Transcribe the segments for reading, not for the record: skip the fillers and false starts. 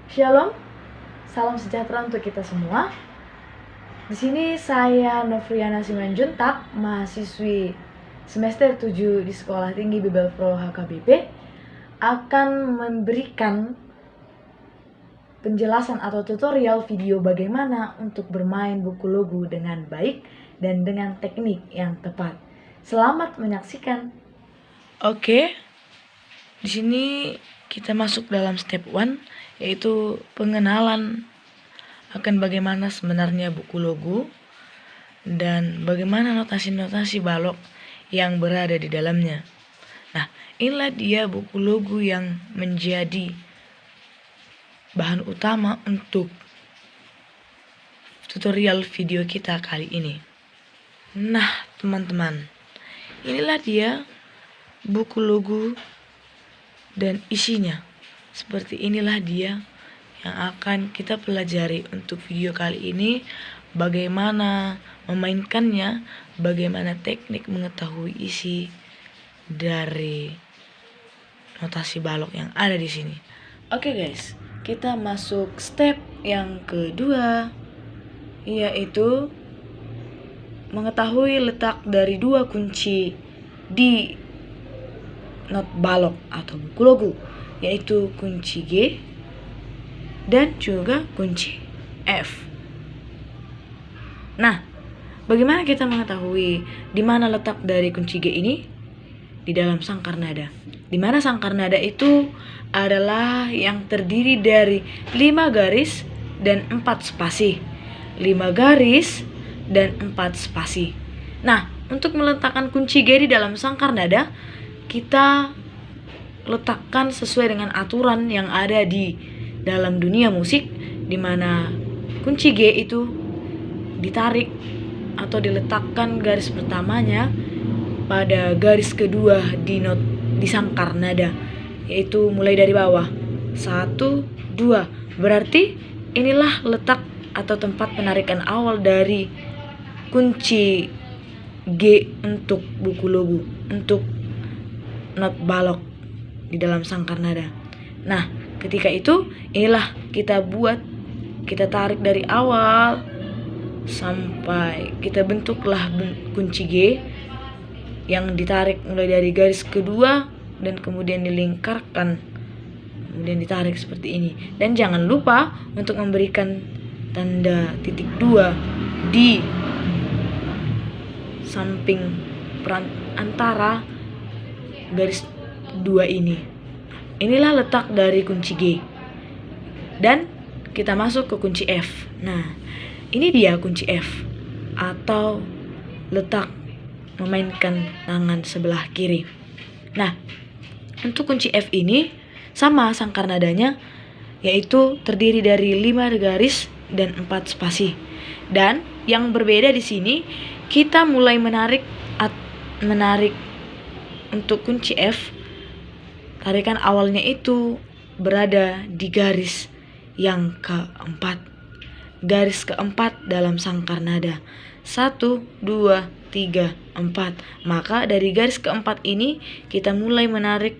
Shalom, salam sejahtera untuk kita semua. Di sini saya Novriana Simanjuntak, mahasiswi semester 7 di Sekolah Tinggi Bibel Pro HKBP, akan memberikan penjelasan atau tutorial video bagaimana untuk bermain buku logo dengan baik dan dengan teknik yang tepat. Selamat menyaksikan. Oke, di sini kita masuk dalam step 1, yaitu pengenalan akan bagaimana sebenarnya buku logo dan bagaimana notasi-notasi balok yang berada di dalamnya. Nah, inilah dia buku logo yang menjadi bahan utama untuk tutorial video kita kali ini. Nah, teman-teman, inilah dia buku logo dan isinya. Seperti inilah dia yang akan kita pelajari untuk video kali ini, bagaimana memainkannya, bagaimana teknik mengetahui isi dari notasi balok yang ada di sini. Oke guys, kita masuk step yang kedua, yaitu mengetahui letak dari dua kunci di not balok atau buku logo, yaitu kunci G dan juga kunci F. Nah, bagaimana kita mengetahui di mana letak dari kunci G ini? Di dalam sangkar nada. Di mana sangkar nada itu adalah yang terdiri dari 5 garis dan 4 spasi. 5 garis dan 4 spasi. Nah, untuk meletakkan kunci G di dalam sangkar nada, kita letakkan sesuai dengan aturan yang ada di dalam dunia musik, di mana kunci G itu ditarik atau diletakkan garis pertamanya pada garis kedua di sangkar nada, yaitu mulai dari bawah 1, 2. Berarti inilah letak atau tempat penarikan awal dari kunci G untuk buku logo, untuk not balok di dalam sangkar nada. Nah, ketika itu inilah kita tarik dari awal sampai kita bentuklah kunci G yang ditarik mulai dari garis kedua dan kemudian dilingkarkan, kemudian ditarik seperti ini. Dan jangan lupa untuk memberikan tanda titik 2 di samping antara garis 2 ini. Inilah letak dari kunci G. Dan kita masuk ke kunci F. Nah, ini dia kunci F atau letak memainkan tangan sebelah kiri. Nah, untuk kunci F ini sama sangkar nadanya, yaitu terdiri dari 5 garis dan 4 spasi. Dan yang berbeda di sini, kita mulai menarik untuk kunci F, tarikan awalnya itu berada di garis yang keempat. Garis keempat dalam sangkar nada. 1, 2, 3, 4. Maka dari garis keempat ini kita mulai menarik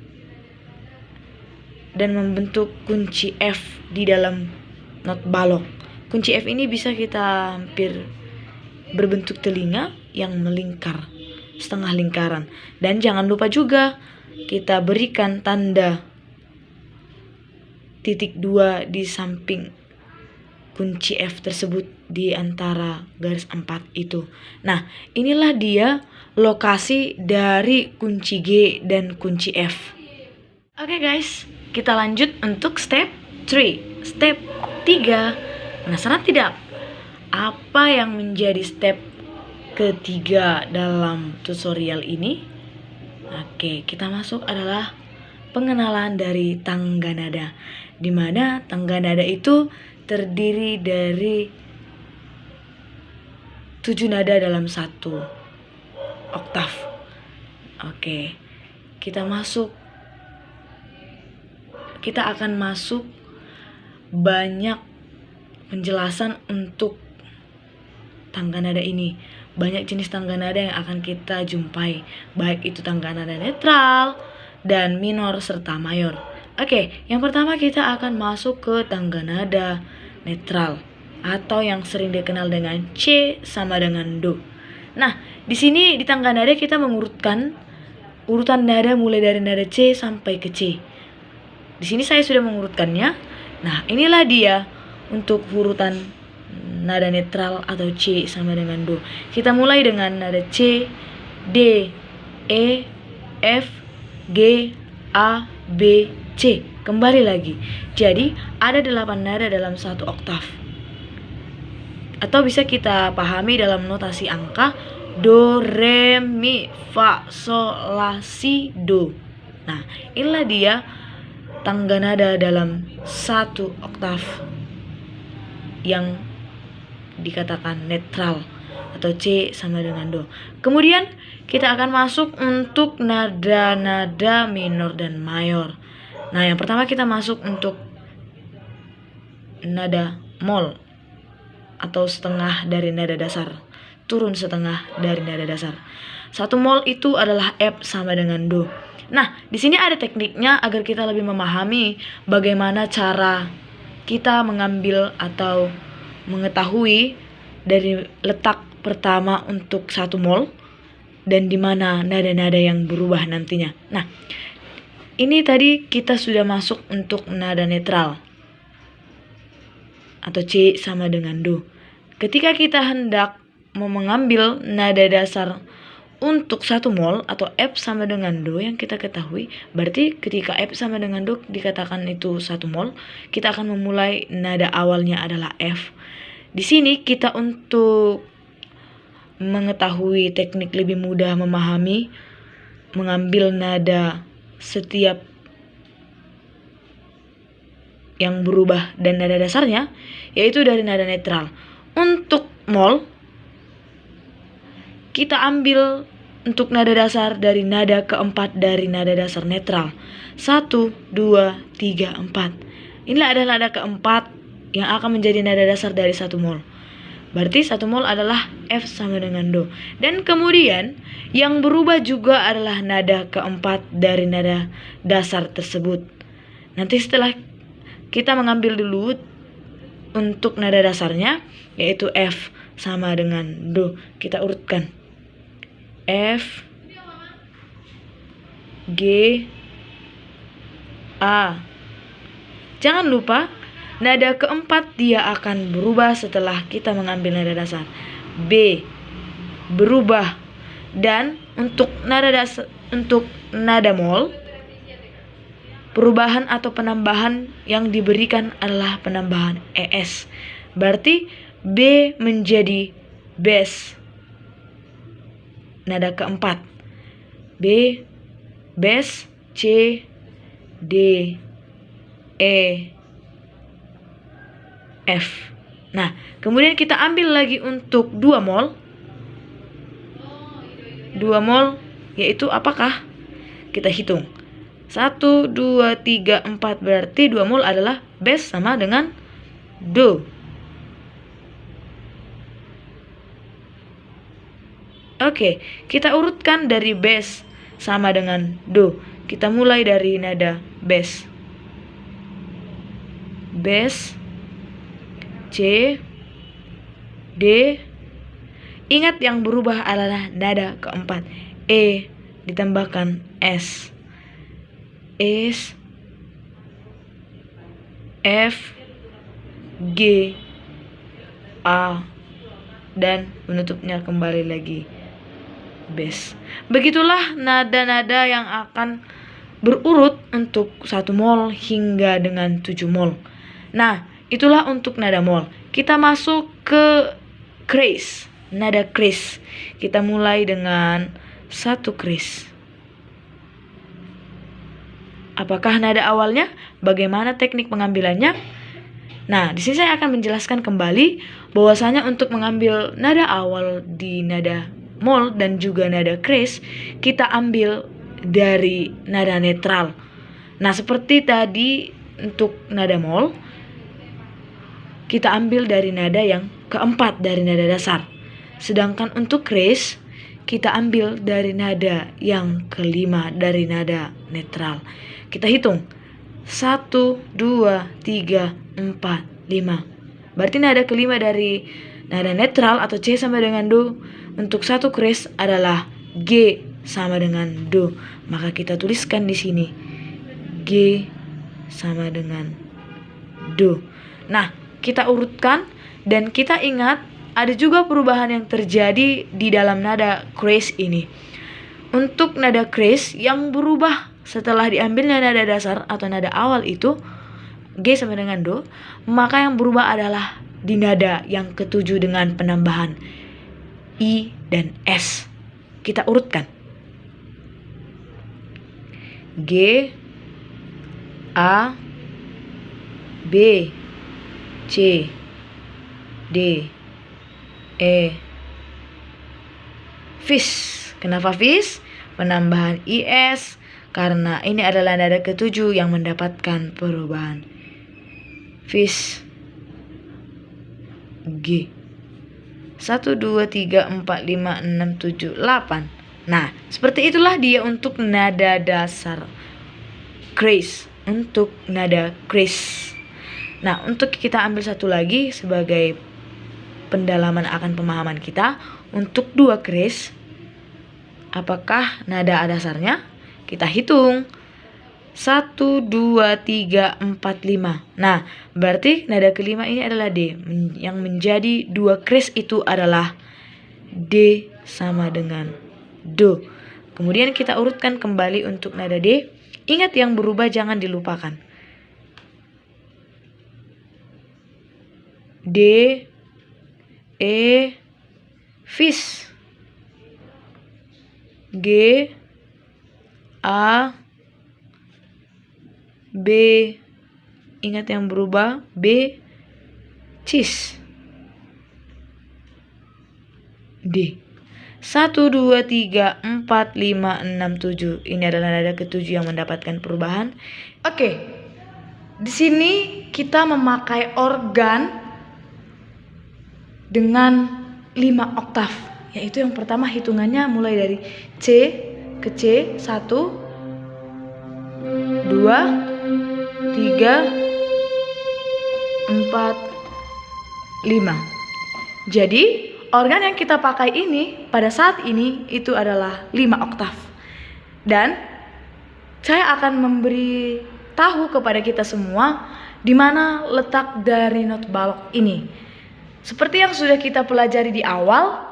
dan membentuk kunci F di dalam not balok. Kunci F ini bisa kita hampir berbentuk telinga yang melingkar, setengah lingkaran. Dan jangan lupa juga kita berikan tanda titik 2 di samping kunci F tersebut di antara garis 4 itu. Nah, inilah dia lokasi dari kunci G dan kunci F. Oke guys, kita lanjut untuk step 3. Step 3. Penasaran tidak? Apa yang menjadi step ketiga dalam tutorial ini? Oke, kita masuk adalah pengenalan dari tangga nada, di mana tangga nada itu terdiri dari 7 nada dalam 1 oktav. Oke, kita akan masuk banyak penjelasan untuk tangga nada ini. Banyak jenis tangga nada yang akan kita jumpai, baik itu tangga nada netral dan minor serta mayor. Oke, yang pertama kita akan masuk ke tangga nada netral atau yang sering dikenal dengan C sama dengan Do. Nah, di sini di tangga nada kita mengurutkan urutan nada mulai dari nada C sampai ke C. Di sini saya sudah mengurutkannya. Nah, inilah dia untuk urutan nada netral atau C sama dengan Do. Kita mulai dengan nada C, D, E, F, G, A, B, C. Kembali lagi. Jadi, ada 8 nada dalam satu oktav. Atau bisa kita pahami dalam notasi angka Do, Re, Mi, Fa, Sol, La, Si, Do. Nah, inilah dia tangga nada dalam satu oktav yang dikatakan netral atau C sama dengan Do. Kemudian kita akan masuk untuk nada-nada minor dan mayor. Nah, yang pertama kita masuk untuk nada mol atau setengah dari nada dasar, turun setengah dari nada dasar. 1 mol itu adalah F sama dengan Do. Nah, di sini ada tekniknya agar kita lebih memahami bagaimana cara kita mengambil atau mengetahui dari letak pertama untuk 1 mol dan di mana nada-nada yang berubah nantinya. Nah, ini tadi kita sudah masuk untuk nada netral atau C sama dengan Do. Ketika kita hendak mengambil nada dasar untuk 1 mol atau F sama dengan Do yang kita ketahui, berarti ketika F sama dengan Do dikatakan itu 1 mol, kita akan memulai nada awalnya adalah F. Di sini kita untuk mengetahui teknik lebih mudah memahami mengambil nada setiap yang berubah dan nada dasarnya, yaitu dari nada netral. Untuk mol, kita ambil untuk nada dasar dari nada keempat dari nada dasar netral. 1, 2, 3, 4. Inilah adalah nada keempat yang akan menjadi nada dasar dari 1 mol. Berarti 1 mol adalah F sama dengan Do. Dan kemudian yang berubah juga adalah nada keempat dari nada dasar tersebut. Nanti setelah kita mengambil dulu untuk nada dasarnya, yaitu F sama dengan Do. Kita urutkan F, G, A. Jangan lupa nada keempat dia akan berubah setelah kita mengambil nada dasar. B berubah, dan untuk nada mol, perubahan atau penambahan yang diberikan adalah penambahan ES. Berarti B menjadi bass. Nada keempat B, bass, C, D, E, F. Nah, kemudian kita ambil lagi untuk 2 mol. 2 mol yaitu apakah? Kita hitung. 1, 2, 3, 4. Berarti 2 mol adalah bass sama dengan Do. Oke, kita urutkan dari bass sama dengan Do. Kita mulai dari nada bass. Bass, C, D. Ingat yang berubah adalah nada keempat. E ditambahkan S. S, F, G, A, dan menutupnya kembali lagi bass. Begitulah nada-nada yang akan berurut untuk 1 mol hingga dengan 7 mol. Nah, itulah untuk nada mol. Kita masuk ke kris, nada kris. Kita mulai dengan 1 kris. Apakah nada awalnya? Bagaimana teknik pengambilannya? Nah, di sini saya akan menjelaskan kembali bahwasanya untuk mengambil nada awal di nada mol dan juga nada kris, kita ambil dari nada netral. Nah, seperti tadi untuk nada mol, kita ambil dari nada yang keempat dari nada dasar. Sedangkan untuk kris, kita ambil dari nada yang kelima dari nada netral. Kita hitung. 1, 2, 3, 4, 5. Berarti nada kelima dari nada netral atau C sama dengan Do untuk satu kres adalah G sama dengan Do. Maka kita tuliskan di sini G sama dengan Do. Nah, kita urutkan dan kita ingat ada juga perubahan yang terjadi di dalam nada kres ini. Untuk nada kres yang berubah setelah diambilnya nada dasar atau nada awal itu G sama dengan Do, maka yang berubah adalah di nada yang ketujuh dengan penambahan I dan S. Kita urutkan. G, A, B, C, D, E, Fis. Kenapa Fis? Penambahan IS karena ini adalah nada ketujuh yang mendapatkan perubahan. Fis G. 1, 2, 3, 4, 5, 6, 7, 8. Nah, seperti itulah dia untuk nada dasar kres. Untuk nada kres. Nah, untuk kita ambil satu lagi sebagai pendalaman akan pemahaman kita. Untuk dua kres, apakah nada dasarnya? Kita hitung. 1, 2, 3, 4, 5. Nah, berarti nada kelima ini adalah D. Yang menjadi dua kres itu adalah D sama dengan Do. Kemudian kita urutkan kembali untuk nada D. Ingat yang berubah jangan dilupakan. D, E, Fis. G, A, B. Ingat yang berubah. B, Cis. D. 1, 2, 3, 4, 5, 6, 7. Ini adalah nada ketujuh yang mendapatkan perubahan. Oke. Di sini kita memakai organ dengan 5 oktav. Yaitu yang pertama hitungannya mulai dari C ke C. 1, 2, 3, 4, 5. Jadi organ yang kita pakai ini pada saat ini itu adalah 5 oktav. Dan saya akan memberi tahu kepada kita semua di mana letak dari not balok ini. Seperti yang sudah kita pelajari di awal,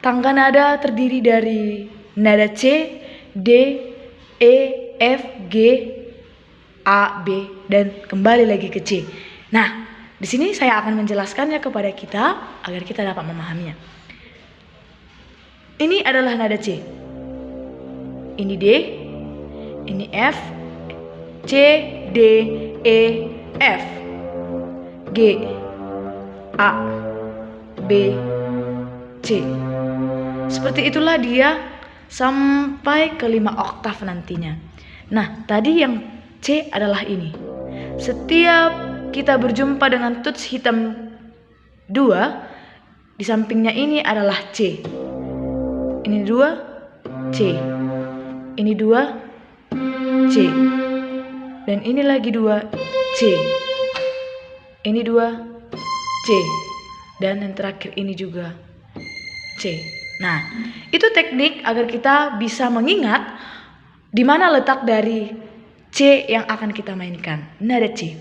tangga nada terdiri dari nada C, D, E, F, G, A, B, dan kembali lagi ke C. Nah, di sini saya akan menjelaskannya kepada kita agar kita dapat memahaminya. Ini adalah nada C. Ini D, ini F, C, D, E, F, G, A, B, C. Seperti itulah dia sampai ke 5 oktav nantinya. Nah, tadi yang C adalah ini. Setiap kita berjumpa dengan tuts hitam 2, di sampingnya ini adalah C. Ini 2, C. Ini 2, C. Dan ini lagi 2, C. Ini 2, C. Dan yang terakhir ini juga C. Nah, itu teknik agar kita bisa mengingat di mana letak dari C yang akan kita mainkan, nada C.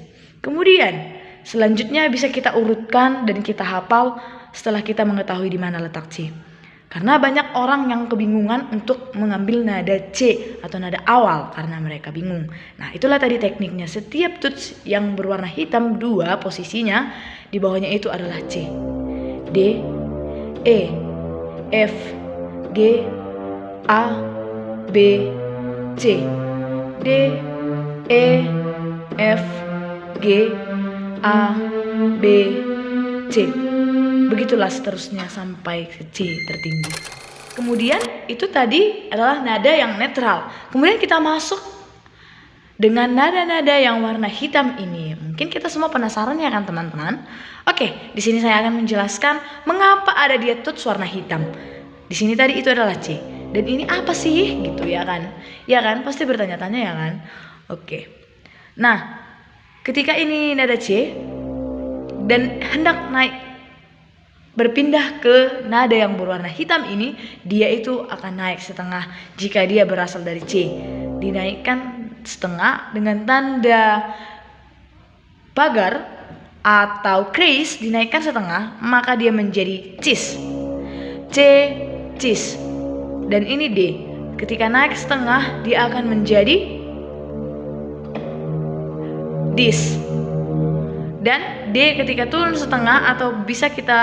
Kemudian selanjutnya bisa kita urutkan dan kita hafal setelah kita mengetahui di mana letak C. Karena banyak orang yang kebingungan untuk mengambil nada C atau nada awal karena mereka bingung. Nah, itulah tadi tekniknya. Setiap tuts yang berwarna hitam 2 posisinya di bawahnya itu adalah C. D, E, F, G, A, B, C. D, E, F, G, A, B, C. Begitulah seterusnya sampai ke C tertinggi. Kemudian itu tadi adalah nada yang netral. Kemudian kita masuk dengan nada-nada yang warna hitam ini. Mungkin kita semua penasaran ya kan teman-teman? Oke, di sini saya akan menjelaskan mengapa ada dia tuts warna hitam. Di sini tadi itu adalah C. Dan ini apa sih gitu ya kan? Ya kan? Pasti bertanya-tanya ya kan? Oke. Nah, ketika ini nada C dan hendak naik berpindah ke nada yang berwarna hitam ini, dia itu akan naik setengah jika dia berasal dari C. Dinaikkan setengah dengan tanda pagar atau kris, dinaikkan setengah, maka dia menjadi cis. C, cis. Dan ini D. Ketika naik setengah, dia akan menjadi dis. Dan D ketika turun setengah atau bisa kita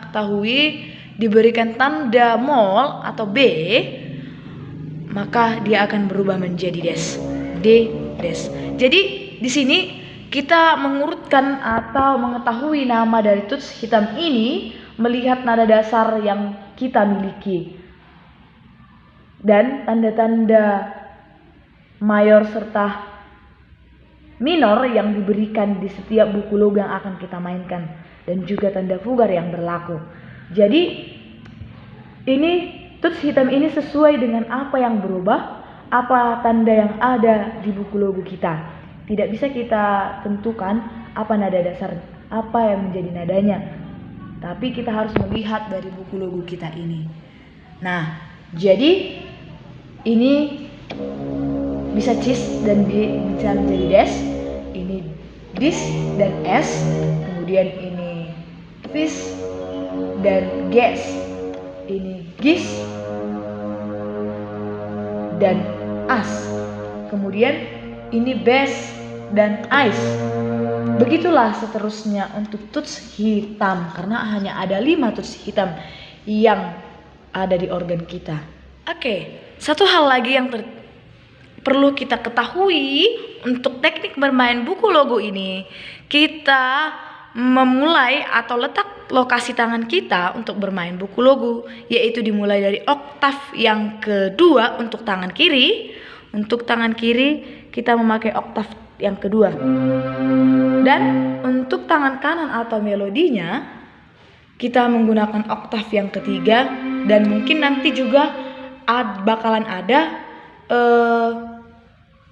ketahui diberikan tanda mol atau B, maka dia akan berubah menjadi des. D, des. Jadi di sini kita mengurutkan atau mengetahui nama dari tuts hitam ini melihat nada dasar yang kita miliki dan tanda-tanda mayor serta minor yang diberikan di setiap buku logo yang akan kita mainkan, dan juga tanda fugar yang berlaku. Jadi ini tuts hitam ini sesuai dengan apa yang berubah, apa tanda yang ada di buku logo kita. Tidak bisa kita tentukan apa nada dasar, apa yang menjadi nadanya, tapi kita harus melihat dari buku logo kita ini. Nah, jadi ini bisa cis dan bisa menjadi des. Ini dis dan s. Kemudian ini vis dan ges. Ini gis dan as. Kemudian ini bes dan ais. Begitulah seterusnya untuk tuts hitam, karena hanya ada 5 tuts hitam yang ada di organ kita. Oke, satu hal lagi yang perlu kita ketahui untuk teknik bermain buku logo ini, kita memulai atau letak lokasi tangan kita untuk bermain buku logo, yaitu dimulai dari oktav yang kedua untuk tangan kiri. Untuk tangan kiri kita memakai oktav yang kedua, dan untuk tangan kanan atau melodinya kita menggunakan oktav yang ketiga, dan mungkin nanti juga bakalan ada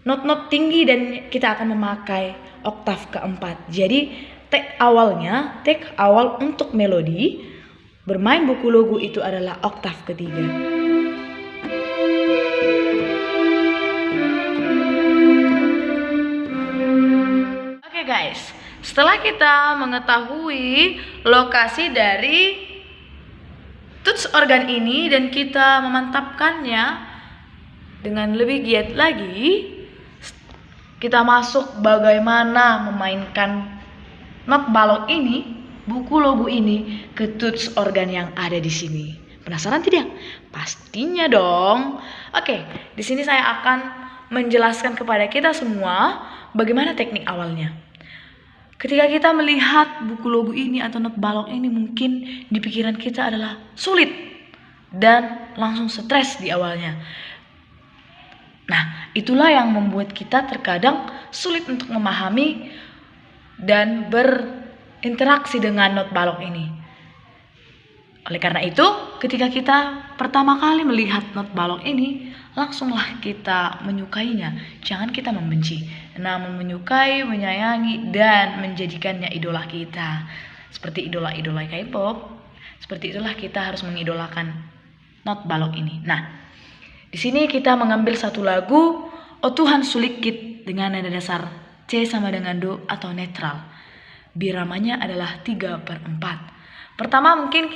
not tinggi dan kita akan memakai oktav keempat. Jadi tek awal untuk melodi bermain buku logo itu adalah oktav ketiga. Oke guys, setelah kita mengetahui lokasi dari tuts organ ini dan kita memantapkannya dengan lebih giat lagi, kita masuk bagaimana memainkan not balok ini, buku logo ini, ke tuts organ yang ada di sini. Penasaran tidak? Pastinya dong. Oke, di sini saya akan menjelaskan kepada kita semua bagaimana teknik awalnya. Ketika kita melihat buku logo ini atau not balok ini, mungkin di pikiran kita adalah sulit dan langsung stres di awalnya. Nah, itulah yang membuat kita terkadang sulit untuk memahami dan berinteraksi dengan not balok ini. Oleh karena itu, ketika kita pertama kali melihat not balok ini, langsunglah kita menyukainya. Jangan kita membenci, namun menyukai, menyayangi, dan menjadikannya idola kita. Seperti idola-idola K-pop, seperti itulah kita harus mengidolakan not balok ini. Nah, di sini kita mengambil satu lagu Oh Tuhan Sulikit dengan nada dasar C sama dengan Do atau netral. Biramanya adalah 3/4. Pertama mungkin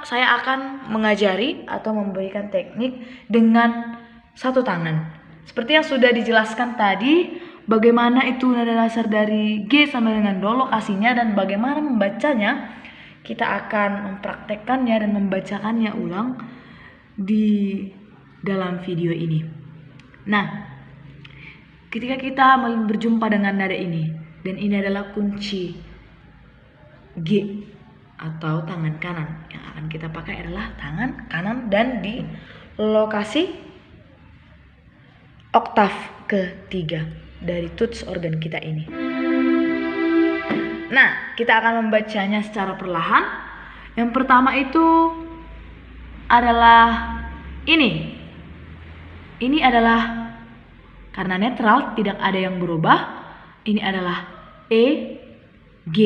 saya akan mengajari atau memberikan teknik dengan satu tangan. Seperti yang sudah dijelaskan tadi, bagaimana itu nada dasar dari G sama dengan Do lokasinya dan bagaimana membacanya. Kita akan mempraktekkannya dan membacakannya ulang di dalam video ini. Nah, ketika kita berjumpa dengan nada ini, dan ini adalah kunci G atau tangan kanan, yang akan kita pakai adalah tangan kanan dan di lokasi oktav ketiga dari tuts organ kita ini. Nah, kita akan membacanya secara perlahan. Yang pertama itu adalah ini. Ini adalah karena netral, tidak ada yang berubah. Ini adalah E, G.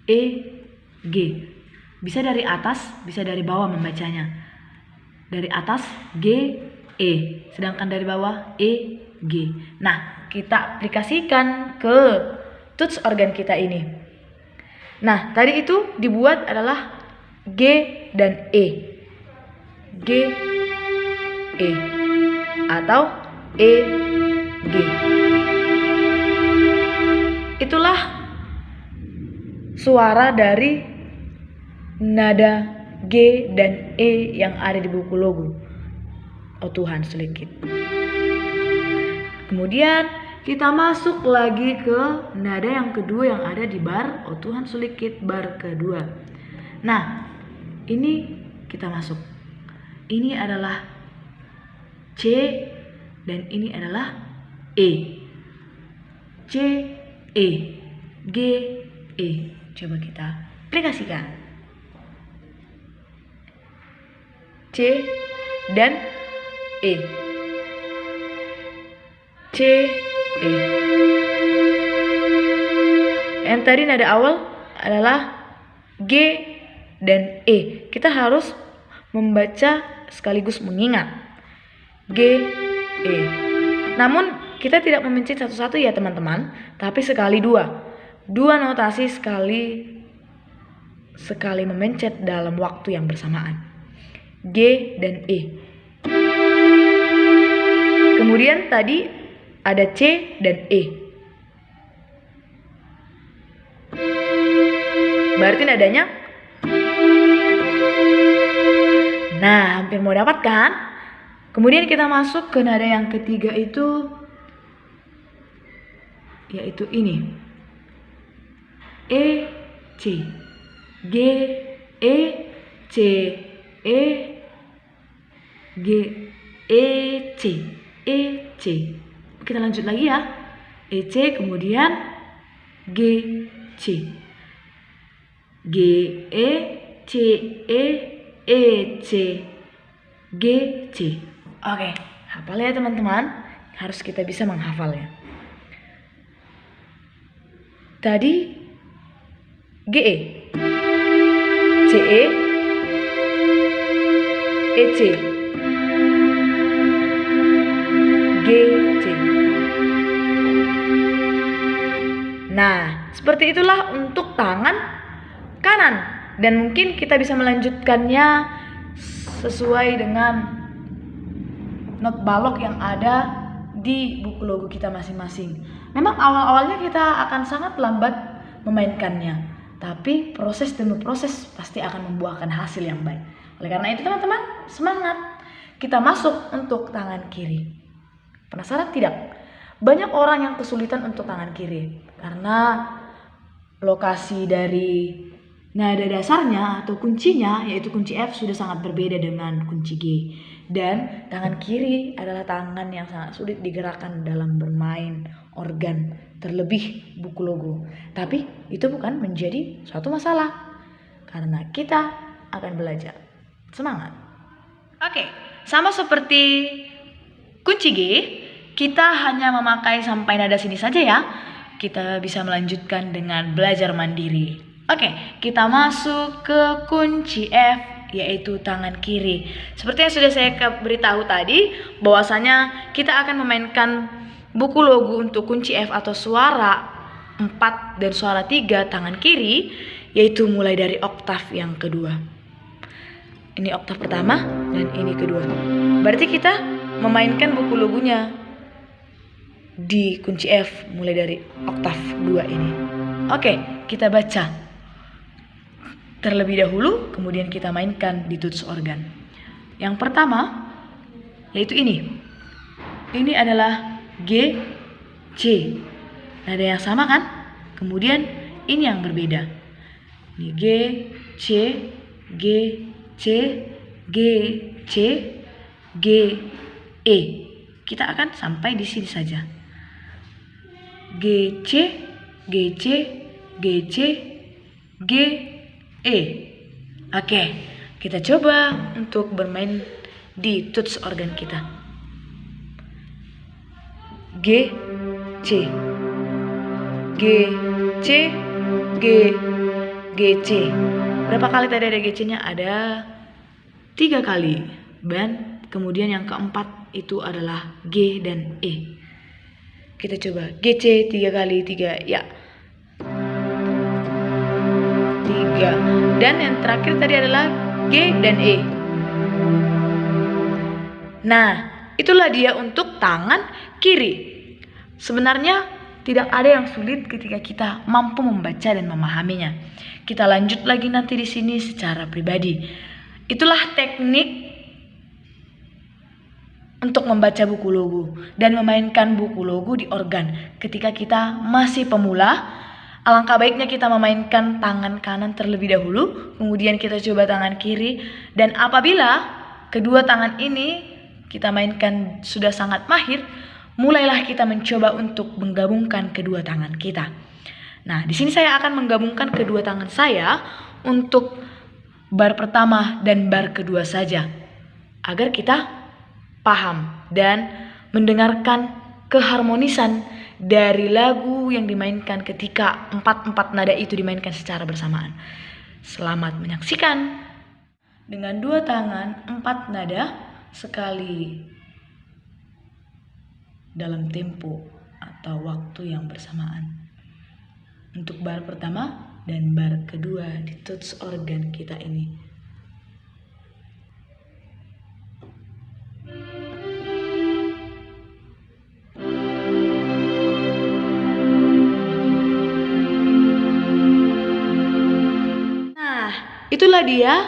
E, G. Bisa dari atas, bisa dari bawah membacanya. Dari atas G, E. Sedangkan dari bawah E, G. Nah, kita aplikasikan ke tuts organ kita ini. Nah, tadi itu dibuat adalah G dan E. G, E. Atau E, G. Itulah suara dari nada G dan E yang ada di buku logo Oh Tuhan Selekit. Kemudian kita masuk lagi ke nada yang kedua yang ada di bar Oh Tuhan Selekit bar kedua. Nah, ini kita masuk. Ini adalah C dan ini adalah E. C, E, G, E. Coba kita aplikasikan. C dan E. C, E. Yang tadi nada awal adalah G dan E. Kita harus membaca sekaligus mengingat. G, E. Namun kita tidak memencet satu-satu ya teman-teman, tapi sekali dua. Dua notasi sekali memencet dalam waktu yang bersamaan. G dan E. Kemudian tadi ada C dan E. Berarti nadanya. Nah, hampir mau dapat kan? Kemudian kita masuk ke nada yang ketiga yaitu ini. E, C. G, E, C, E, G, E, C, E, C. Kita lanjut lagi ya. E, C, kemudian G, C. G, E, C, E, C, G, C. Oke, hafal ya teman-teman. Harus kita bisa menghafalnya. Tadi GE, CE, EC, GC. Nah, seperti itulah untuk tangan kanan. Dan mungkin kita bisa melanjutkannya sesuai dengan not balok yang ada di buku logo kita masing-masing. Memang awal-awalnya kita akan sangat lambat memainkannya, tapi proses demi proses pasti akan membuahkan hasil yang baik. Oleh karena itu teman-teman, semangat. Kita masuk untuk tangan kiri. Penasaran tidak? Banyak orang yang kesulitan untuk tangan kiri karena lokasi dari nada dasarnya atau kuncinya, yaitu kunci F, sudah sangat berbeda dengan kunci G. Dan tangan kiri adalah tangan yang sangat sulit digerakkan dalam bermain organ, terlebih buku logo. Tapi itu bukan menjadi suatu masalah, karena kita akan belajar. Semangat! Oke, sama seperti kunci G, kita hanya memakai sampai nada sini saja ya. Kita bisa melanjutkan dengan belajar mandiri. Oke, kita masuk ke kunci F, yaitu tangan kiri. Seperti yang sudah saya beritahu tadi, bahwasanya kita akan memainkan buku logo untuk kunci F atau suara 4 dan suara 3 tangan kiri, yaitu mulai dari oktav yang kedua. Ini oktav pertama dan ini kedua. Berarti kita memainkan buku logonya di kunci F mulai dari oktav 2 ini. Oke, kita baca terlebih dahulu, kemudian kita mainkan di tuts organ. Yang pertama yaitu ini. Ini adalah G, C. Nada yang sama kan? Kemudian ini yang berbeda. Ini G, C, G, C, G, C, G, E. Kita akan sampai di sini saja. G, C, G, C, G, C, G, E. Oke, kita coba untuk bermain di tuts organ kita. G, C, G, C, G, G, C. Berapa kali tadi ada GC-nya? Ada 3 kali. Dan kemudian yang keempat itu adalah G dan E. Kita coba GC 3 kali 3, ya. 3. Dan yang terakhir tadi adalah G dan E. Nah, itulah dia untuk tangan kiri. Sebenarnya tidak ada yang sulit ketika kita mampu membaca dan memahaminya. Kita lanjut lagi nanti di sini secara pribadi. Itulah teknik untuk membaca buku logo dan memainkan buku logo di organ. Ketika kita masih pemula, alangkah baiknya kita memainkan tangan kanan terlebih dahulu, kemudian kita coba tangan kiri, dan apabila kedua tangan ini kita mainkan sudah sangat mahir, mulailah kita mencoba untuk menggabungkan kedua tangan kita. Nah, di sini saya akan menggabungkan kedua tangan saya untuk bar pertama dan bar kedua saja, agar kita paham dan mendengarkan keharmonisan dari lagu yang dimainkan ketika 4 nada itu dimainkan secara bersamaan. Selamat menyaksikan. Dengan 2 tangan 4 nada sekali dalam tempo atau waktu yang bersamaan. Untuk bar pertama dan bar kedua di tuts organ kita ini. Nah, itulah dia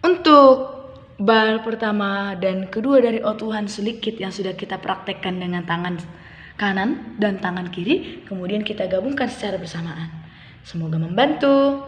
untuk bar pertama dan kedua dari Oh Tuhan sedikit yang sudah kita praktekkan dengan tangan kanan dan tangan kiri, kemudian kita gabungkan secara bersamaan. Semoga membantu.